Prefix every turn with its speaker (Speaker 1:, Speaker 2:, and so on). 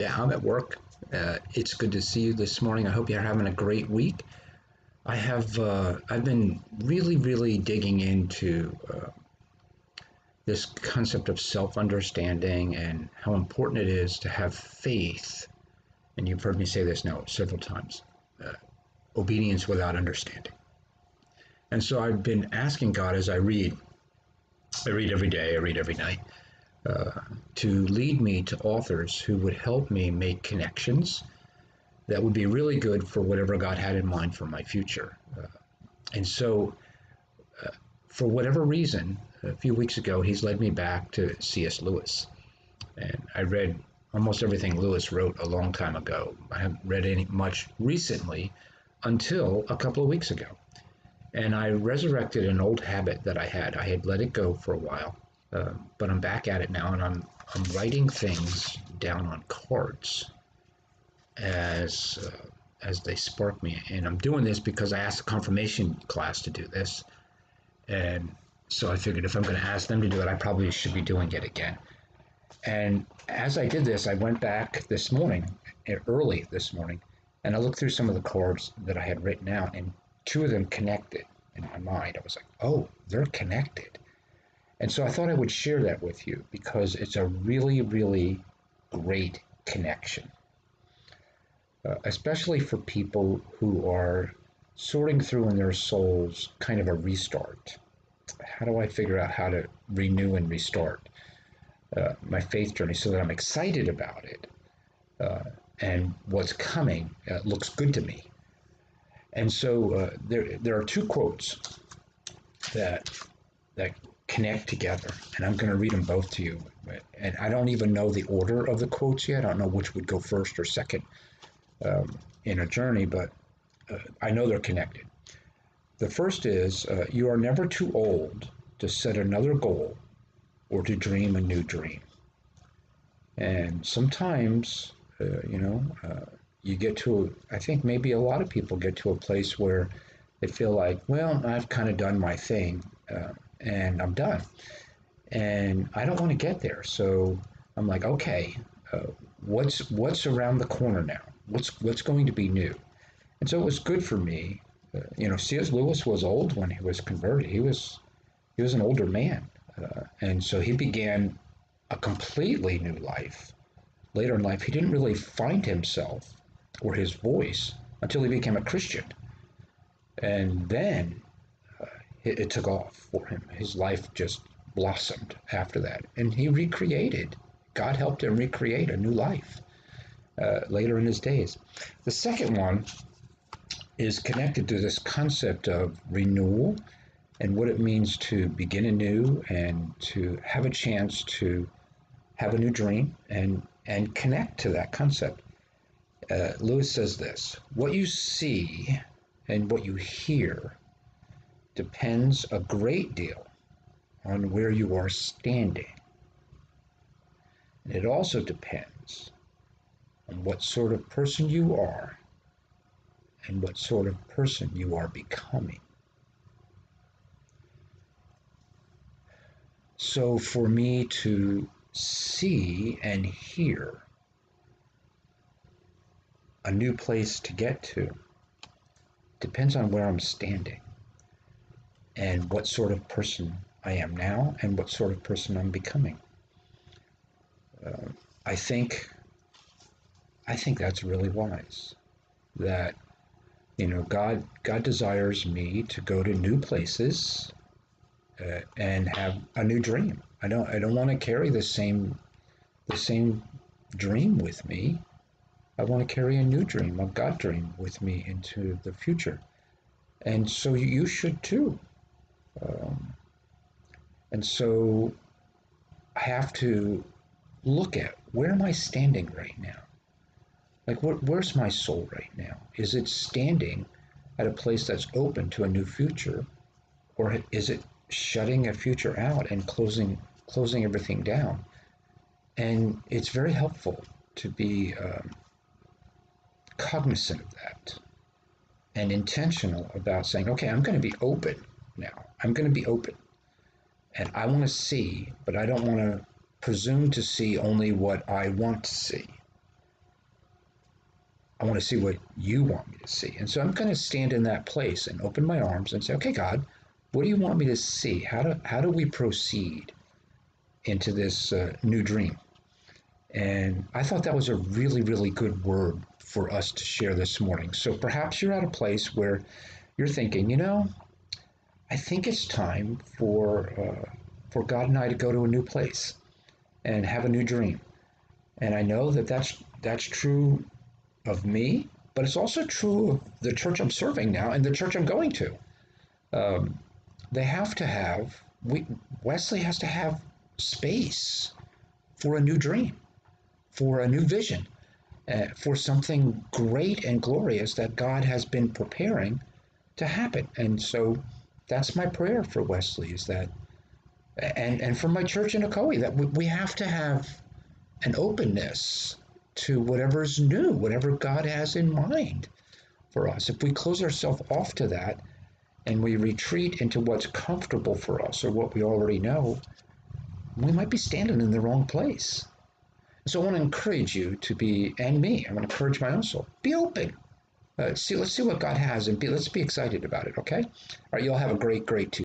Speaker 1: Yeah, I'm at work. It's good to see you this morning. I hope you're having a great week. I've been really digging into this concept of self-understanding and how important it is to have faith. And you've heard me say this now several times. Uh, Obedience without understanding. And so I've been asking God as I read. I read every day. I read every night. Uh, to lead me to authors who would help me make connections that would be really good for whatever God had in mind for my future. And so, for whatever reason, a few weeks ago, he's led me back to C.S. Lewis. And I read almost everything Lewis wrote a long time ago. I haven't read any much recently until a couple of weeks ago. And I resurrected an old habit that I had. I had let it go for a while, but I'm back at it now, and I'm writing things down on cards as as they spark me. And I'm doing this because I asked the confirmation class to do this, and so I figured if I'm going to ask them to do it, I probably should be doing it again. And as I did this, I went back this morning, early this morning, and I looked through some of the cards that I had written out, and two of them connected in my mind. I was like, oh, they're connected. And so I thought I would share that with you because it's a really great connection, especially for people who are sorting through in their souls kind of a restart. How do I figure out how to renew and restart my faith journey so that I'm excited about it uh, and what's coming looks good to me? And so there are two quotes that that connect together, and I'm going to read them both to you. And I don't even know the order of the quotes yet. I don't know which would go first or second in a journey, but I know they're connected. The first is you are never too old to set another goal or to dream a new dream. And sometimes, you get to, I think maybe a lot of people get to a place where they feel like, well, I've kind of done my thing and I'm done. And I don't want to get there. So I'm like, okay, uh, what's around the corner now? What's going to be new? And so it was good for me. C.S. Lewis was old when he was converted. He was an older man, and so he began a completely new life. Later in life, he didn't really find himself or his voice until he became a Christian, and then it took off for him. His life just blossomed after that, and he recreated. God helped him recreate a new life later in his days. The second one is connected to this concept of renewal and what it means to begin anew and to have a chance to have a new dream and connect to that concept. Lewis says this: what you see and what you hear depends a great deal on where you are standing. And it also depends on what sort of person you are and what sort of person you are becoming. So for me to see and hear a new place to get to depends on where I'm standing and what sort of person I am now and what sort of person I'm becoming. Uh, I think I think that's really wise. That God desires me to go to new places and have a new dream. I don't want to carry the same dream with me. I want to carry a new dream, a God dream with me into the future. And so you should too. Um, and so I have to look at where am I standing right now? Like, where's my soul right now? Is it standing at a place that's open to a new future, or is it shutting a future out and closing everything down? And it's very helpful to be cognizant of that and intentional about saying, okay, I'm going to be open now. I'm going to be open, and I want to see, but I don't want to presume to see only what I want to see. I want to see what you want me to see. And so I'm going to stand in that place and open my arms and say, okay, God, what do you want me to see? How do we proceed into this new dream? And I thought that was a really, really good word for us to share this morning. So perhaps you're at a place where you're thinking, I think it's time for God and I to go to a new place and have a new dream. And I know that that's true of me, but it's also true of the church I'm serving now and the church I'm going to. Um, they have to have Wesley has to have space for a new dream, for a new vision, for something great and glorious that God has been preparing to happen. And so that's my prayer for Wesley is that, and for my church in Ocoee, that we have to have an openness to whatever's new, whatever God has in mind for us. If we close ourselves off to that and we retreat into what's comfortable for us or what we already know, we might be standing in the wrong place. So I want to encourage you to be, and me, I want to encourage my own soul, be open. Let's see what God has and let's be excited about it, okay? All right, you all have a great, great Tuesday.